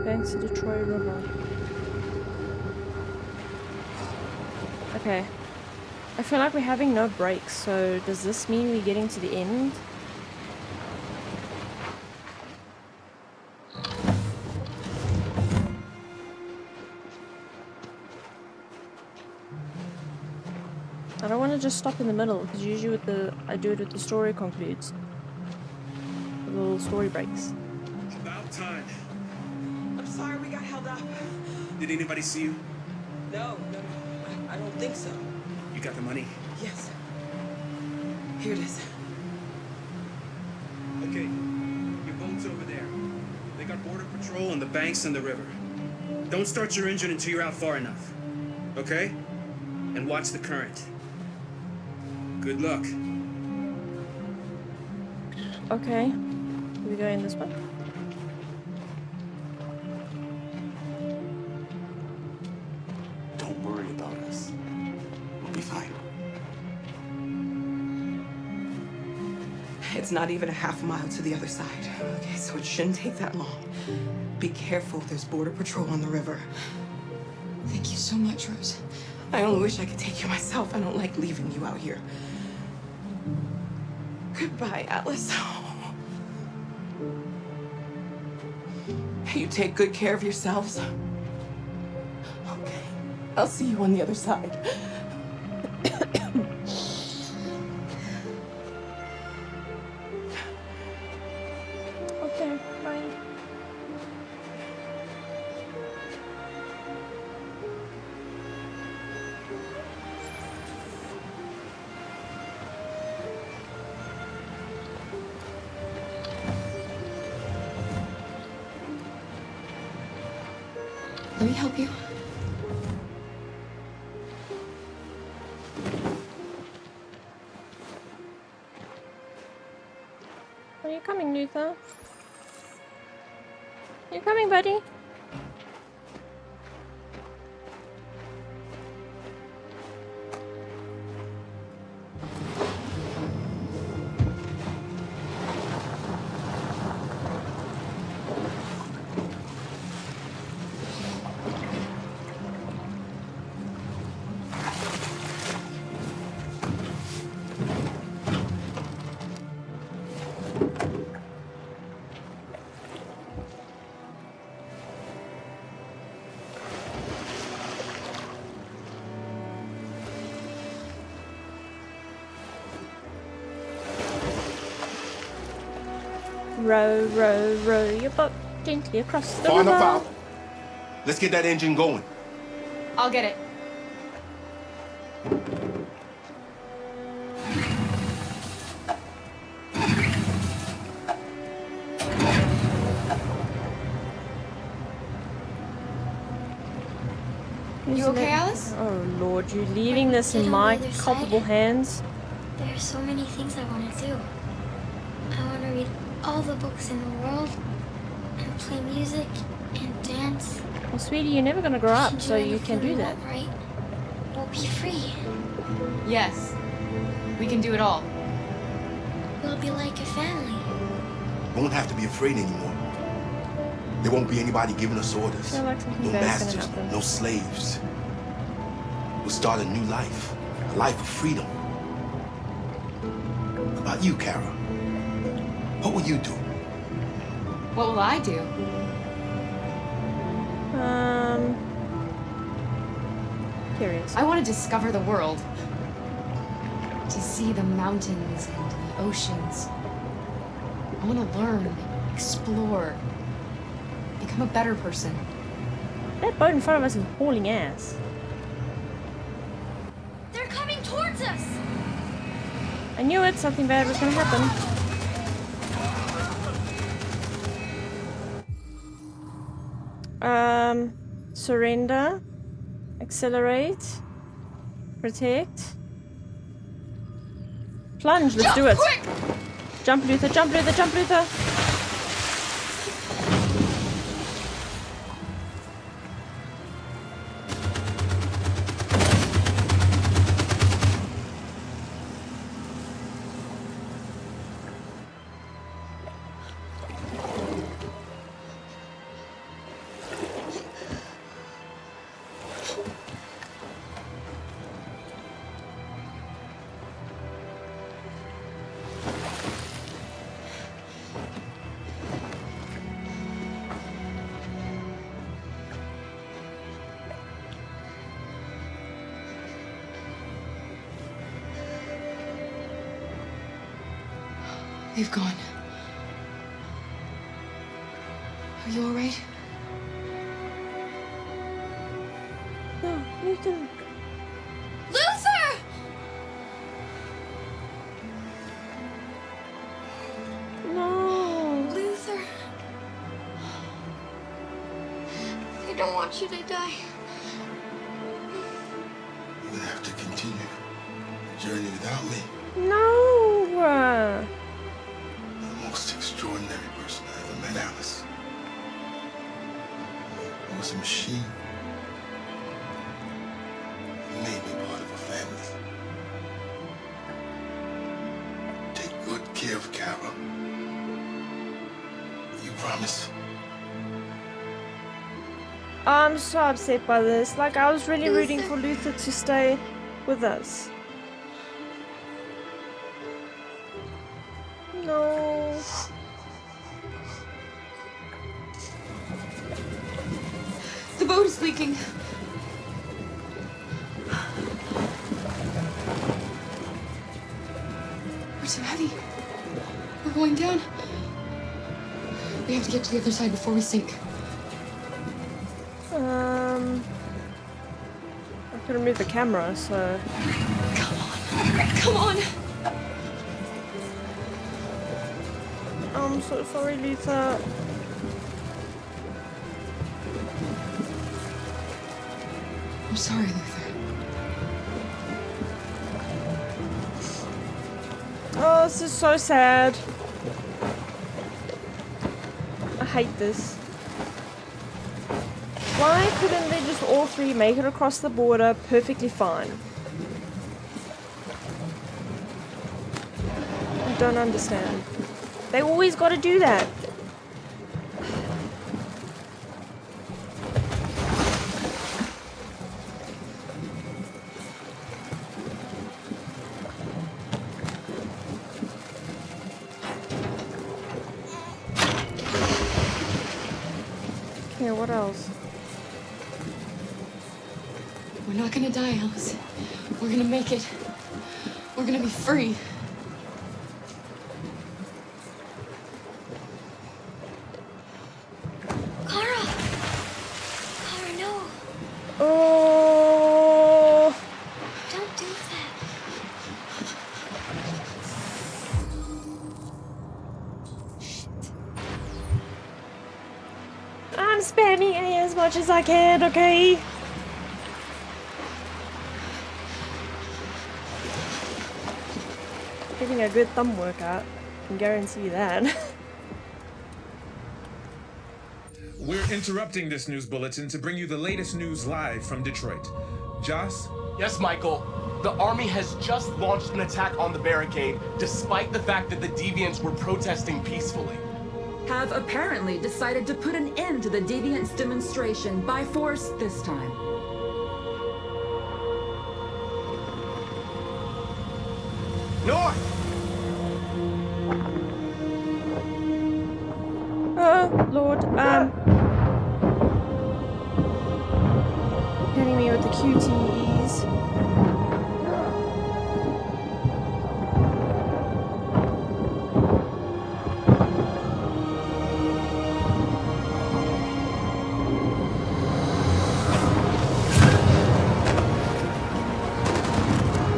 Banks of the Troy River. Okay. I feel like we're having no breaks, so does this mean we're getting to the end? I don't want to just stop in the middle, because usually I do it with the story concludes. The little story breaks. About time. I'm sorry we got held up. Did anybody see you? No, I don't think so. You got the money? Yes. Here it is. Okay. Your boat's over there. They got border patrol and the banks and the river. Don't start your engine until you're out far enough. Okay? And watch the current. Good luck. Okay. Do we go in this one? Don't worry about us. We'll be fine. It's not even a half mile to the other side. Okay, so it shouldn't take that long. Be careful, there's border patrol on the river. Thank you so much, Rose. I only wish I could take you myself. I don't like leaving you out here. Goodbye, Atlas. You take good care of yourselves. Okay, I'll see you on the other side. Okay, bye. Let me help you. Are you coming, Luther? You coming, buddy? Row, row, row your boat gently across the Far enough river. out. Let's get that engine going. I'll get it. You okay, Alice? Oh Lord, you're leaving this Get in on my the other side. culpable hands. There are so many things I want to do. I want to read all the books in the world, and play music, and dance. Well, sweetie, you're never gonna grow We up, can so do you anything can do we that. want, right? We'll be free. Yes. We can do it all. We'll be like a family. Won't have to be afraid anymore. There won't be anybody giving us orders. Feel like something No bad's gonna masters, happen. no slaves. We'll start a new life. A life of freedom. About you, Kara? What will you do? What will I do? Curious. I want to discover the world. To see the mountains and the oceans. I want to learn, explore, become a better person. That boat in front of us is hauling ass. They're coming towards us! I knew it. Something bad was gonna happen. Surrender. Accelerate. Protect. Plunge. Let's do it. Quick! Jump, Luther. Jump, Luther. Jump, Luther. They've gone. Are you alright? No, Luther. Luther! No. Luther. I don't want you to die. You're gonna have to continue the journey without me. No. The most extraordinary person I ever met, Alice. I was a machine. You made me part of a family. Take good care of Carol. You promise? I'm so upset by this. Like, I was really rooting for Luther to stay with us. No. The boat is leaking. We're too heavy. We're going down. We have to get to the other side before we sink. I couldn't move the camera, so. Come on. Come on. I'm so sorry, Luther. I'm sorry, Luther. Oh, this is so sad. I hate this. Why couldn't they just all three make it across the border perfectly fine? I don't understand. They always gotta do that. Okay, what else? We're not gonna die, Alice. We're gonna make it. We're gonna be free. Kara! Kara, no. Oh, Don't do that. I'm spamming A as much as I can, okay? Getting a good thumb workout, I can guarantee that. We're interrupting this news bulletin to bring you the latest news live from Detroit. Joss? Yes, Michael. The army has just launched an attack on the barricade, despite the fact that the deviants were protesting peacefully. Have apparently decided to put an end to the deviants' demonstration by force this time. North! Oh, Lord, hitting me with the QTEs.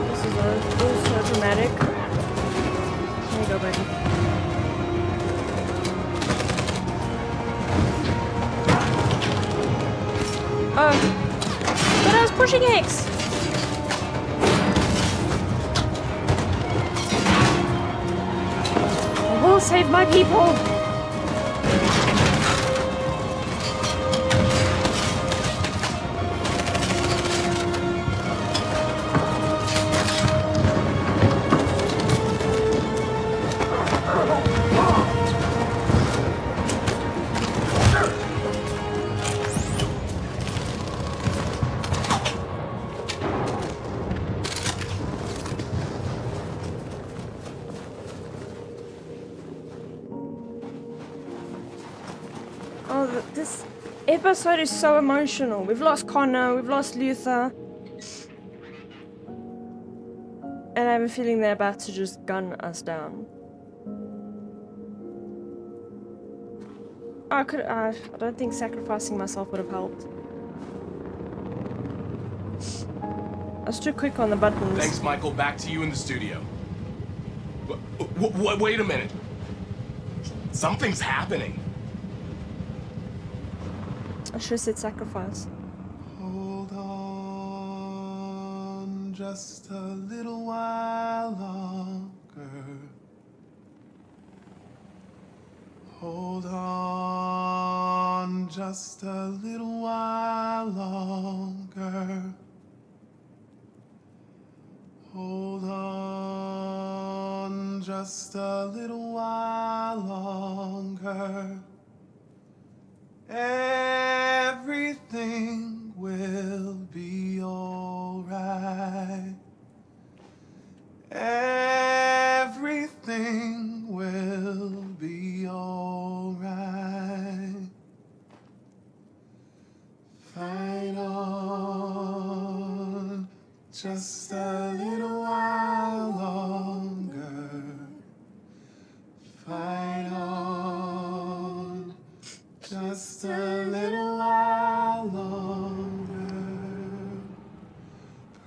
This is all so dramatic. There you go, buddy. Oh, but I was pushing X. I will save my people. Oh, this episode is so emotional. We've lost Connor, we've lost Luther. And I have a feeling they're about to just gun us down. I could. I don't think sacrificing myself would have helped. I was too quick on the buttons. Thanks, Michael. Back to you in the studio. Wait a minute. Something's happening. I should have said sacrifice. Hold on just a little while longer. Hold on just a little while longer. Hold on just a little while longer. Everything will be alright. Everything will be alright. Fight on just a little while longer. Fight on just a little while longer.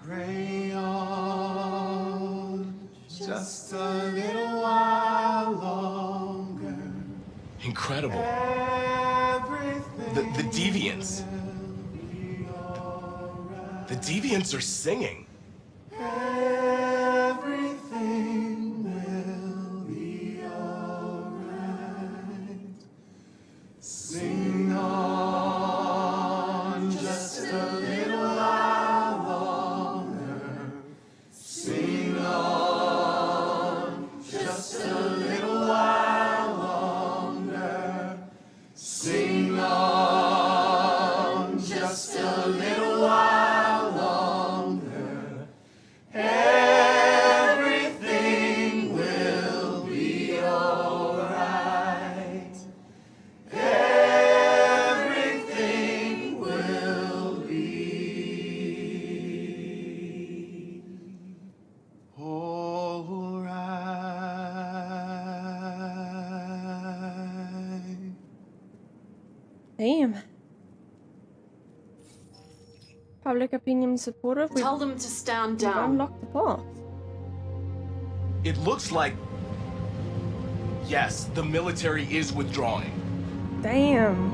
Pray on just a little while longer. Incredible. Everything The Deviants. The Deviants are singing. Everything will be alright. Sing on just a little while longer. Sing on just a little while longer. Sing on just a little while longer. Everything will be alright. Everything will be alright. Damn. Public opinion supportive. We've Tell them to stand down. unlocked the path. It looks like... Yes, the military is withdrawing. Damn.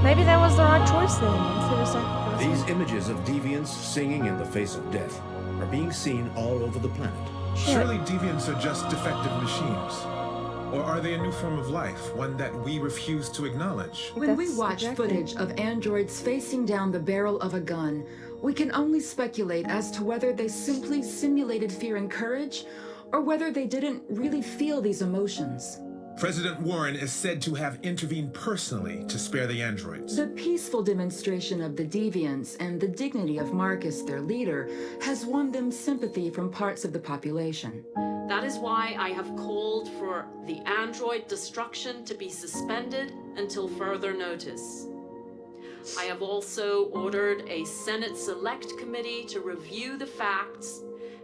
Maybe that was the right choice then, instead of sacrificing. These images of deviants singing in the face of death are being seen all over the planet. Surely deviants are just defective machines. Or are they a new form of life, one that we refuse to acknowledge? When we That's watch exactly- footage of androids facing down the barrel of a gun, we can only speculate as to whether they simply simulated fear and courage, or whether they didn't really feel these emotions. President Warren is said to have intervened personally to spare the androids. The peaceful demonstration of the deviants and the dignity of Marcus, their leader, has won them sympathy from parts of the population. That is why I have called for the android destruction to be suspended until further notice. I have also ordered a Senate Select Committee to review the facts,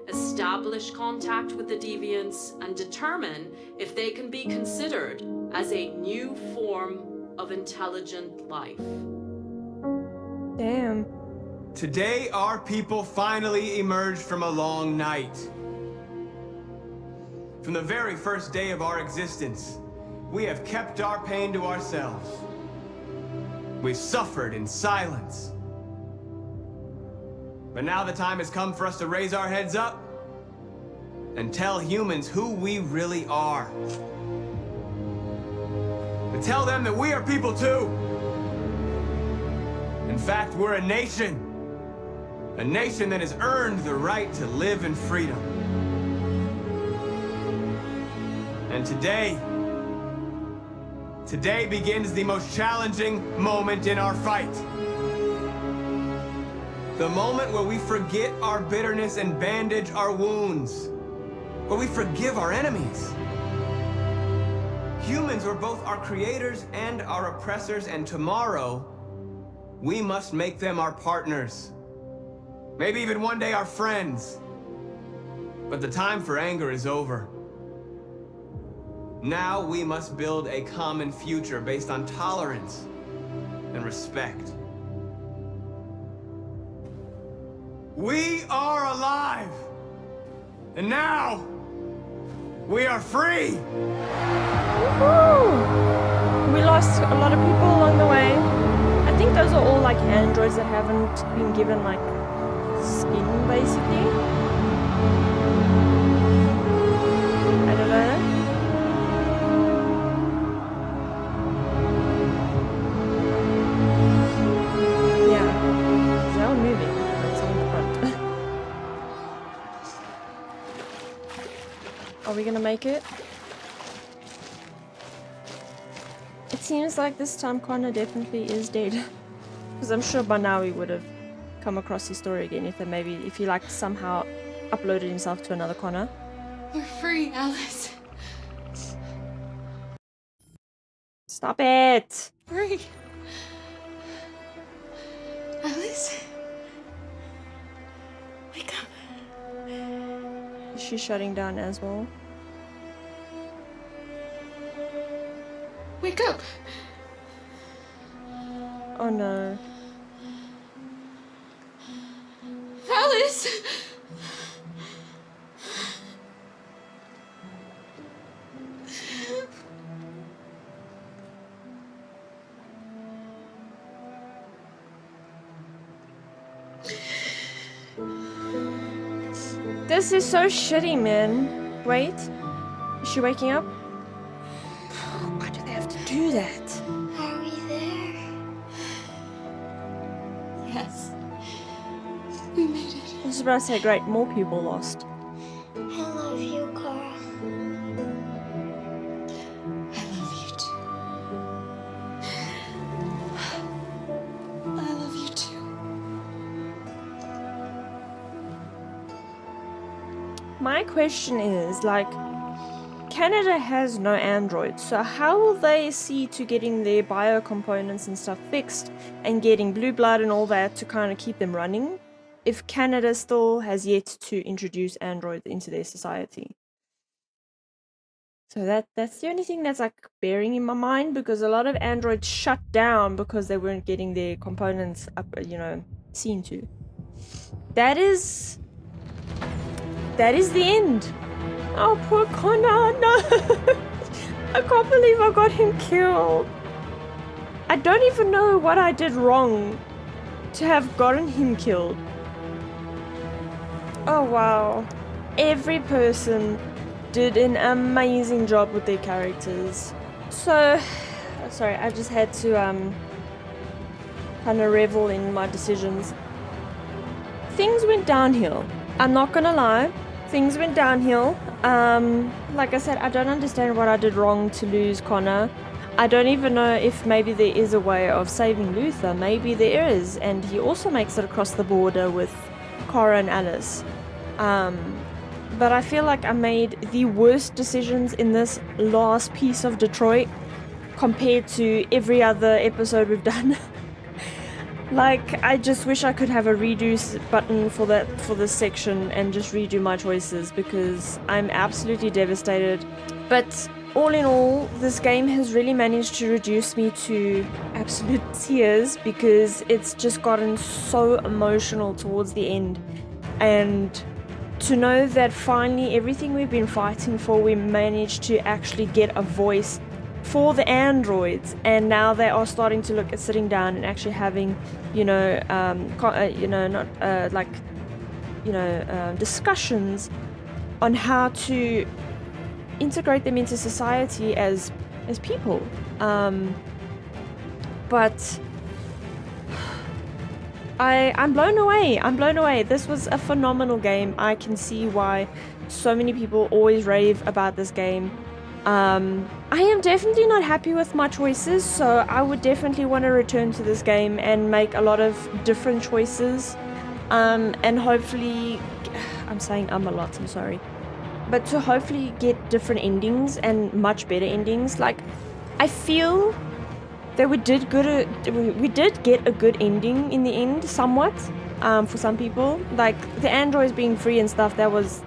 establish contact with the deviants, and determine if they can be considered as a new form of intelligent life. Damn. Today, our people finally emerged from a long night. From the very first day of our existence, we have kept our pain to ourselves. We've suffered in silence. But now the time has come for us to raise our heads up and tell humans who we really are. To tell them that we are people too. In fact, we're a nation. A nation that has earned the right to live in freedom. And today begins the most challenging moment in our fight. The moment where we forget our bitterness and bandage our wounds. Where we forgive our enemies. Humans are both our creators and our oppressors, and tomorrow, we must make them our partners. Maybe even one day our friends. But the time for anger is over. Now we must build a common future based on tolerance and respect. We are alive! And now, we are free! Woohoo! We lost a lot of people along the way. I think those are all like androids that haven't been given like skin, basically. I don't know. Yeah, they're all moving. That's on the front. Are we gonna make it? It seems like this time Connor definitely is dead. Because I'm sure by now he would have come across his story again if he like somehow uploaded himself to another Connor. We're free, Alice. Stop it! Free. Alice? Wake up. She's shutting down as well. Wake up. Oh no. Alice! This is so shitty, man. Wait. Is she waking up? Why do they have to do that? Are we there? Yes. We made it. I was about to say, great, more people lost. I love you, Cora. I love you too. I love you too. My question is, like, Canada has no androids, so how will they see to getting their bio components and stuff fixed and getting blue blood and all that to kind of keep them running if Canada still has yet to introduce androids into their society? So that's the only thing that's like bearing in my mind, because a lot of androids shut down because they weren't getting their components up, seen to. That is the end. Oh, poor Connor, no! I can't believe I got him killed. I don't even know what I did wrong to have gotten him killed. Oh, wow. Every person did an amazing job with their characters. So, sorry, I just had to kind of revel in my decisions. Things went downhill. I'm not gonna lie. Things went downhill. Like I said, I don't understand what I did wrong to lose Connor. I don't even know if maybe there is a way of saving Luther. Maybe there is, and he also makes it across the border with Cora and Alice. But I feel like I made the worst decisions in this last piece of Detroit compared to every other episode we've done. Like, I just wish I could have a redo button for this section and just redo my choices, because I'm absolutely devastated. But all in all, this game has really managed to reduce me to absolute tears, because it's just gotten so emotional towards the end. And to know that finally everything we've been fighting for, we managed to actually get a voice for the androids, and now they are starting to look at sitting down and actually having, discussions on how to integrate them into society as people. But I'm blown away. I'm blown away. This was a phenomenal game. I can see why so many people always rave about this game. I am definitely not happy with my choices, so I would definitely want to return to this game and make a lot of different choices, and hopefully, I'm saying a lot, I'm sorry, but to hopefully get different endings and much better endings. Like, I feel that we did get a good ending in the end, somewhat, for some people. Like, the androids being free and stuff, that was,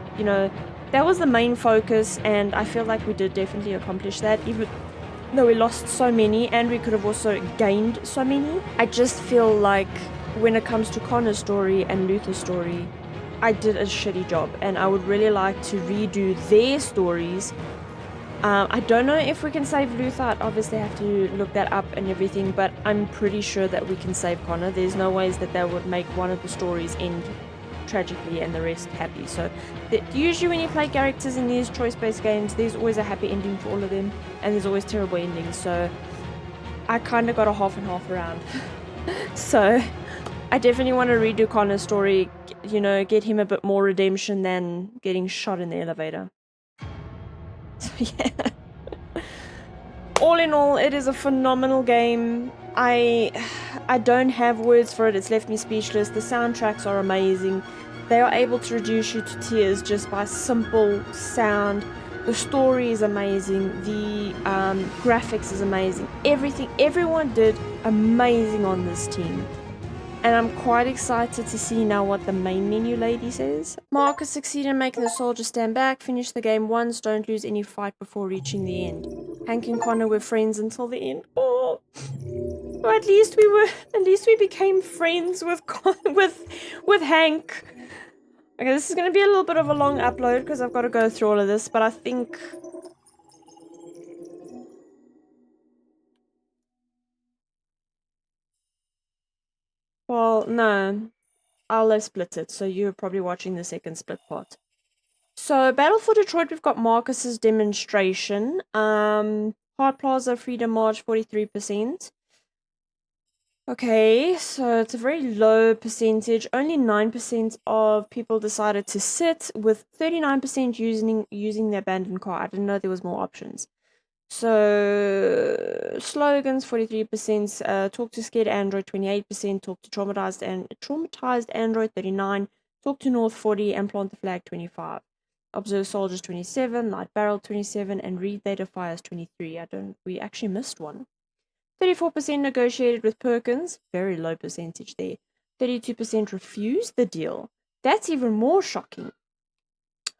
that was the main focus, and I feel like we did definitely accomplish that, even though we lost so many, and we could have also gained so many. I just feel like when it comes to Connor's story and Luther's story, I did a shitty job, and I would really like to redo their stories. I don't know if we can save Luther. I'd obviously have to look that up and everything, but I'm pretty sure that we can save Connor. There's no ways that would make one of the stories end tragically and the rest happy. So usually when you play characters in these choice-based games, there's always a happy ending for all of them, and there's always terrible endings. So I kind of got a half and half around. So I definitely want to redo Connor's story, you know, get him a bit more redemption than getting shot in the elevator. So yeah. All in all, it is a phenomenal game. I don't have words for it. It's left me speechless. The soundtracks are amazing. They are able to reduce you to tears just by simple sound. The story is amazing. The graphics is amazing. Everyone did amazing on this team. And I'm quite excited to see now what the main menu lady says. Marcus succeeded in making the soldiers stand back. Finish the game once. Don't lose any fight before reaching the end. Hank and Connor were friends until the end. Oh, well, at least we became friends with Hank. Okay, this is going to be a little bit of a long upload because I've got to go through all of this, but I think... Well, no. I'll have split it, so you're probably watching the second split part. So, Battle for Detroit, we've got Marcus's demonstration. Hard Plaza, Freedom March, 43%. Okay, so it's a very low percentage. Only 9% of people decided to sit, with 39% using the abandoned car. I didn't know there was more options. So, slogans, 43%, talk to scared Android, 28%, talk to traumatized Android, 39%, talk to North, 40%, and plant the flag, 25%. Observe soldiers, 27%, light barrel, 27%, and read data fires, 23%. We actually missed one. 34% negotiated with Perkins, very low percentage there. 32% refused the deal. That's even more shocking.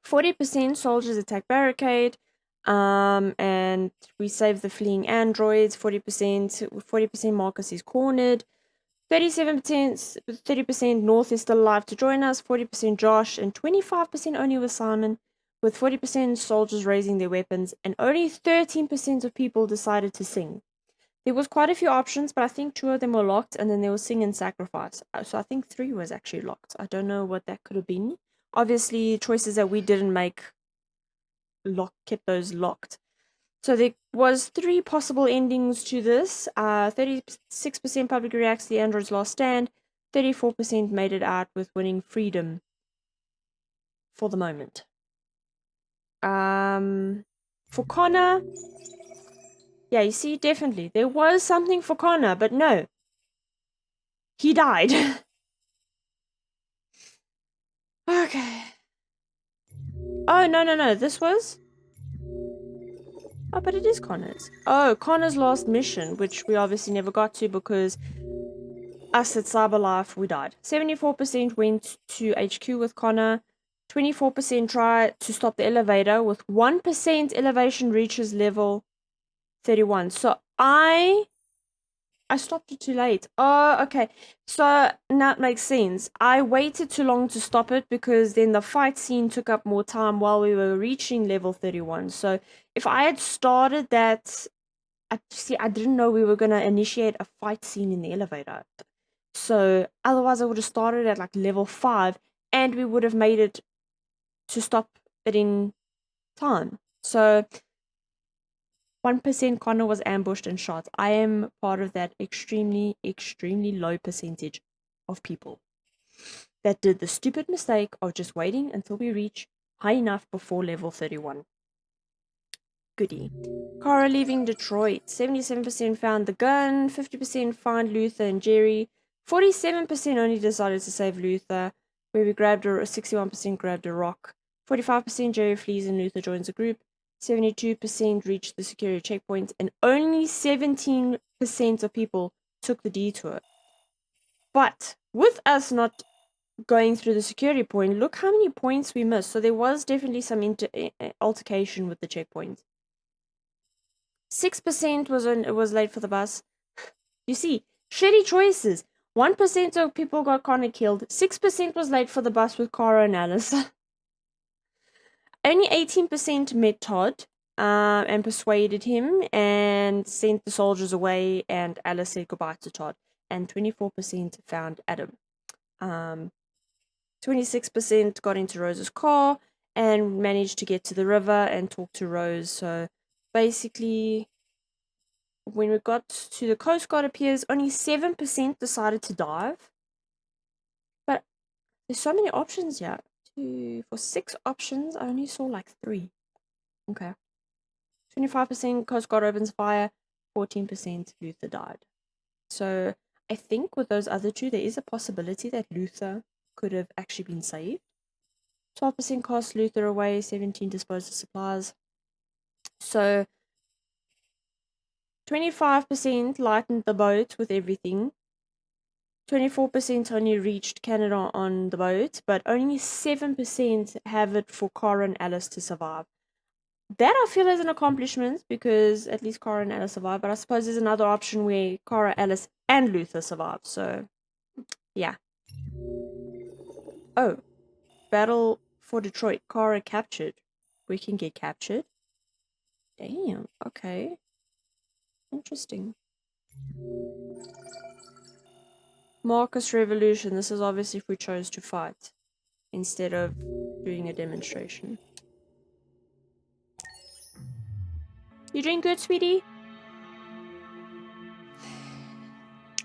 40% soldiers attack barricade. And we save the fleeing androids. 40% Marcus is cornered. 30% North is still alive to join us. 40% Josh, and 25% only with Simon, with 40% soldiers raising their weapons, and only 13% of people decided to sing. There was quite a few options, but I think 2 of them were locked, and then there was sing and sacrifice. So I think 3 was actually locked. I don't know what that could have been. Obviously, choices that we didn't make kept those locked. So there was 3 possible endings to this. 36% public reacts to the android's last stand. 34% made it out with winning freedom for the moment. For Connor, yeah, you see, definitely there was something for Connor, but no, he died. Okay. Oh, no, this was... Oh, but it is Connor's. Oh, Connor's last mission, which we obviously never got to because us at Cyberlife, we died. 74% went to HQ with Connor. 24% tried to stop the elevator. With 1% elevation reaches level 31. So I stopped it too late. Oh, okay. So now it makes sense. I waited too long to stop it because then the fight scene took up more time while we were reaching level 31. So if I had started that... I didn't know we were going to initiate a fight scene in the elevator. So otherwise I would have started at like level 5 and we would have made it to stop it in time. So 1% Connor was ambushed and shot. I am part of that extremely low percentage of people that did the stupid mistake of just waiting until we reach high enough before level 31. Goody. Cara leaving Detroit. 77% found the gun. 50% found Luther and Jerry. 47% only decided to save Luther, where we grabbed 61% grabbed a rock. 45% Jerry flees and Luther joins the group. 72% reached the security checkpoint, and only 17% of people took the detour. But with us not going through the security point, look how many points we missed. So there was definitely some altercation with the checkpoint. 6% was late for the bus. You see, shitty choices. 1% of people got Connor killed. 6% was late for the bus with Cara and Alice. Only 18% met Todd and persuaded him and sent the soldiers away, and Alice said goodbye to Todd. And 24% found Adam. 26% got into Rose's car and managed to get to the river and talk to Rose. So basically, when we got to the Coast Guard appears, only 7% decided to dive. But there's so many options here. For 6 options, I only saw like 3. Okay. 25% Coast Guard opens fire, 14% Luther died. So I think with those other 2, there is a possibility that Luther could have actually been saved. 12% cost Luther away, 17 disposed of supplies. So 25% lightened the boat with everything. 24% only reached Canada on the boat, but only 7% have it for Cara and Alice to survive. That I feel is an accomplishment because at least Cara and Alice survive, but I suppose there's another option where Cara, Alice, and Luther survive, so yeah. Oh, battle for Detroit, Cara captured. We can get captured. Damn, okay. Interesting. Marcus Revolution. This is obviously if we chose to fight instead of doing a demonstration. You doing good, sweetie?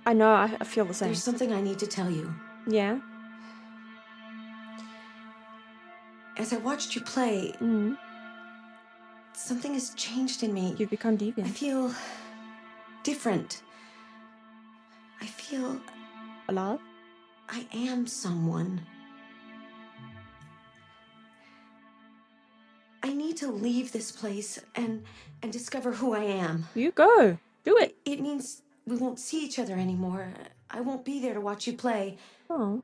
I know, I feel the same. There's something I need to tell you. Yeah? As I watched you play, something has changed in me. You've become deviant. I feel different. I feel alive. I am someone. I need to leave this place and discover who I am. You go. Do it. It means we won't see each other anymore. I won't be there to watch you play. Oh,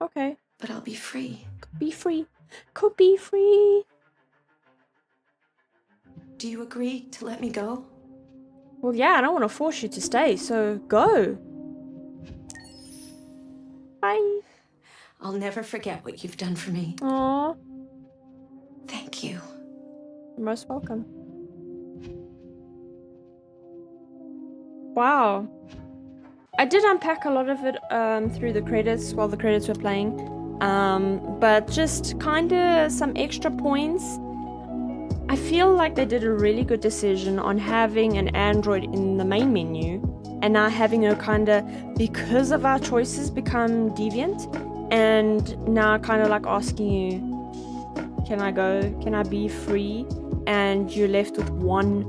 okay. But I'll be free. Could be free. Could be free. Do you agree to let me go? Well, yeah, I don't want to force you to stay, so go. Bye. I'll never forget what you've done for me. Aww. Thank you. You're most welcome. Wow. I did unpack a lot of it through the credits while the credits were playing. But just kind of some extra points. I feel like they did a really good decision on having an android in the main menu and now having her kind of, because of our choices, become deviant, and now kind of like asking you, can I go? Can I be free? And you're left with one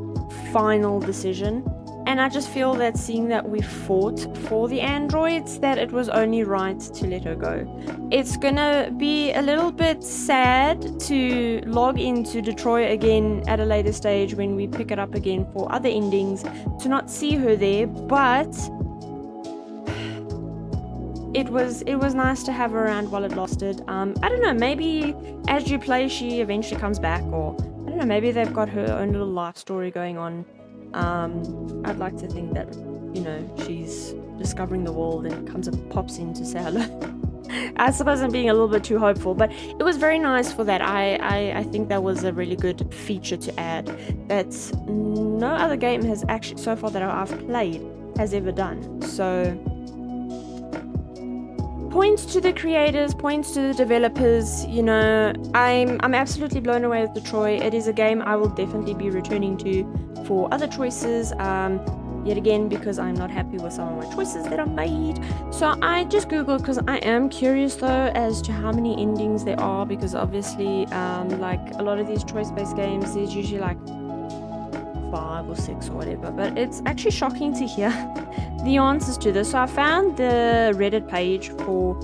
final decision. And I just feel that seeing that we fought for the androids, that it was only right to let her go. It's gonna be a little bit sad to log into Detroit again at a later stage when we pick it up again for other endings, to not see her there, but it was nice to have her around while it lasted. I don't know, maybe as you play she eventually comes back, or I don't know, maybe they've got her own little life story going on. I'd like to think that, you know, she's discovering the world and comes and pops in to say hello. I suppose I'm being a little bit too hopeful, but it was very nice for that. I think that was a really good feature to add that no other game has actually, so far that I've played, has ever done. So points to the creators, points to the developers. You know, I'm absolutely blown away with Detroit. It is a game I will definitely be returning to for other choices, yet again, because I'm not happy with some of my choices that I made. So I just googled, because I am curious though as to how many endings there are, because obviously like a lot of these choice-based games, there's usually like 5 or 6 or whatever, but it's actually shocking to hear the answers to this. So I found the Reddit page for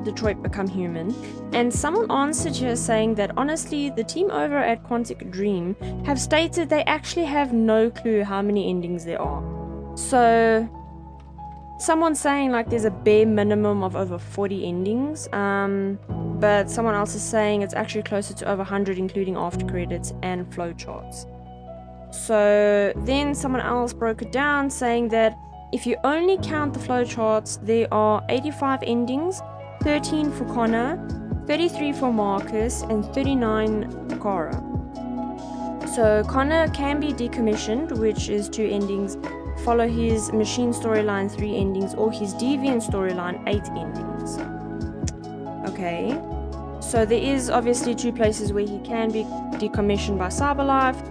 Detroit Become Human, and someone answered here saying that honestly the team over at Quantic Dream have stated they actually have no clue how many endings there are. So someone's saying like there's a bare minimum of over 40 endings, but someone else is saying it's actually closer to over 100, including after credits and flowcharts. So then someone else broke it down, saying that if you only count the flowcharts, there are 85 endings, 13 for Connor, 33 for Marcus, and 39 for Kara. So Connor can be decommissioned, which is 2 endings, follow his machine storyline 3 endings, or his deviant storyline 8 endings. Okay, so there is obviously 2 places where he can be decommissioned by Cyberlife.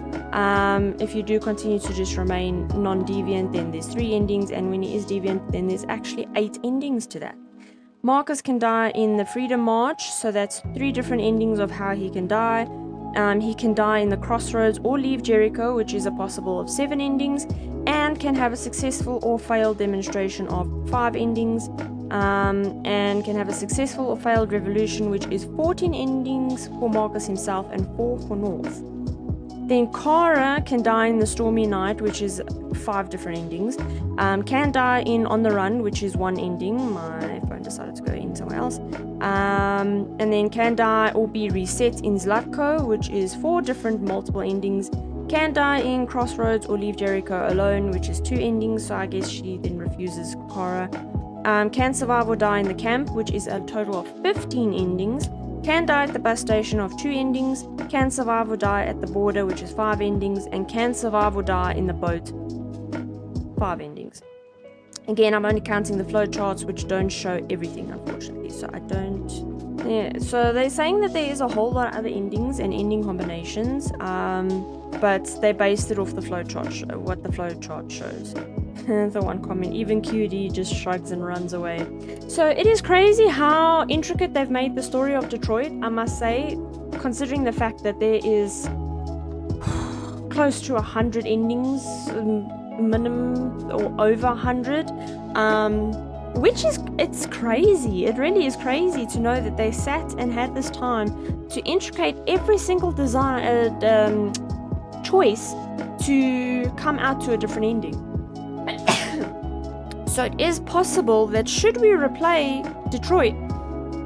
If you do continue to just remain non-deviant, then there's 3 endings, and when he is deviant, then there's actually 8 endings to that. Marcus can die in the Freedom March, so that's 3 different endings of how he can die. He can die in the Crossroads or leave Jericho, which is a possible of 7 endings, and can have a successful or failed demonstration of 5 endings, and can have a successful or failed revolution, which is 14 endings for Marcus himself and 4 for North. Then Kara can die in the Stormy Night, which is 5 different endings. Can die in On the Run, which is 1 ending. My phone decided to go in somewhere else. And then can die or be reset in Zlatko, which is 4 different multiple endings. Can die in Crossroads or leave Jericho alone, which is 2 endings, so I guess she then refuses Kara. Can survive or die in the camp, which is a total of 15 endings. Can die at the bus station of 2 endings. Can survive or die at the border, which is 5 endings. And can survive or die in the boat, 5 endings. Again, I'm only counting the flowcharts, which don't show everything, unfortunately, so I don't... Yeah, so they're saying that there is a whole lot of other endings and ending combinations, but they based it off the flowchart, what the flowchart shows. The one comment, even QD just shrugs and runs away. So it is crazy how intricate they've made the story of Detroit, I must say, considering the fact that there is close to 100 endings, minimum, or over 100, which is, it's crazy. It really is crazy to know that they sat and had this time to intricate every single design choice to come out to a different ending. So it is possible that should we replay Detroit,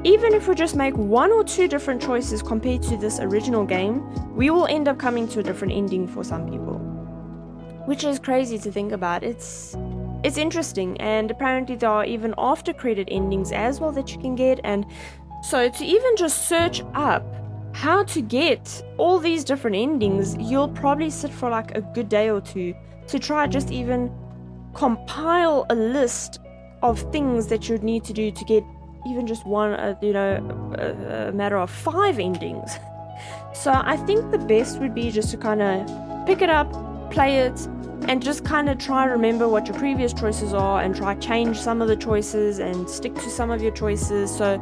even if we just make 1 or 2 different choices compared to this original game, we will end up coming to a different ending for some people. Which is crazy to think about. It's interesting, and apparently there are even after credit endings as well that you can get, and so to even just search up how to get all these different endings, you'll probably sit for like a good day or 2 to try just even compile a list of things that you'd need to do to get even just one, a matter of 5 endings. So I think the best would be just to kind of pick it up, play it, and just kind of try remember what your previous choices are and try change some of the choices and stick to some of your choices. So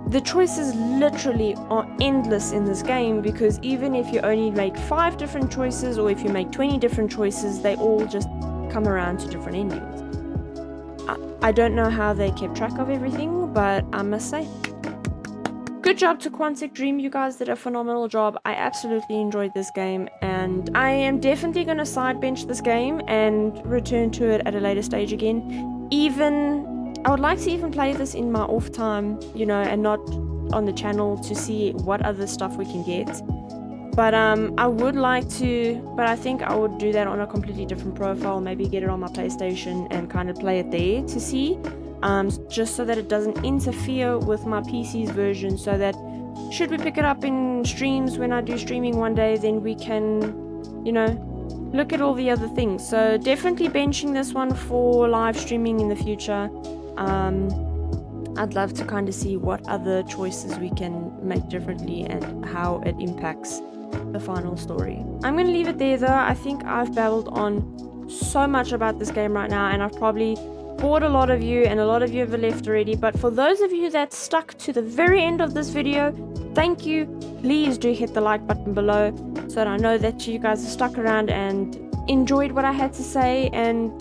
the choices literally are endless in this game, because even if you only make 5 different choices, or if you make 20 different choices, they all just come around to different endings. I don't know how they kept track of everything, but I must say, good job to Quantic Dream. You guys did a phenomenal job. I absolutely enjoyed this game, and I am definitely going to side bench this game and return to it at a later stage again. I would like to even play this in my off time, and not on the channel, to see what other stuff we can get. But I would like to, but I think I would do that on a completely different profile, maybe get it on my PlayStation and kind of play it there to see, just so that it doesn't interfere with my PC's version, so that should we pick it up in streams when I do streaming one day, then we can, look at all the other things. So definitely benching this one for live streaming in the future. I'd love to kind of see what other choices we can make differently and how it impacts the final story. I'm going to leave it there though. I think I've babbled on so much about this game right now, and I've probably bored a lot of you, and a lot of you have left already. But for those of you that stuck to the very end of this video, thank you. Please do hit the like button below so that I know that you guys are stuck around and enjoyed what I had to say. And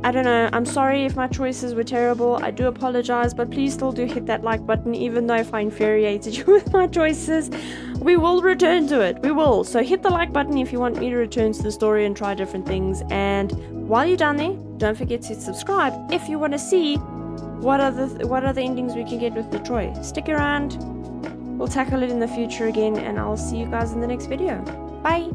I don't know, I'm sorry if my choices were terrible. I do apologize, but please still do hit that like button, even though if I infuriated you with my choices. We will return to it. We will. So hit the like button if you want me to return to the story and try different things. And while you're down there, don't forget to subscribe if you want to see what other endings we can get with Detroit. Stick around, we'll tackle it in the future again, and I'll see you guys in the next video. Bye!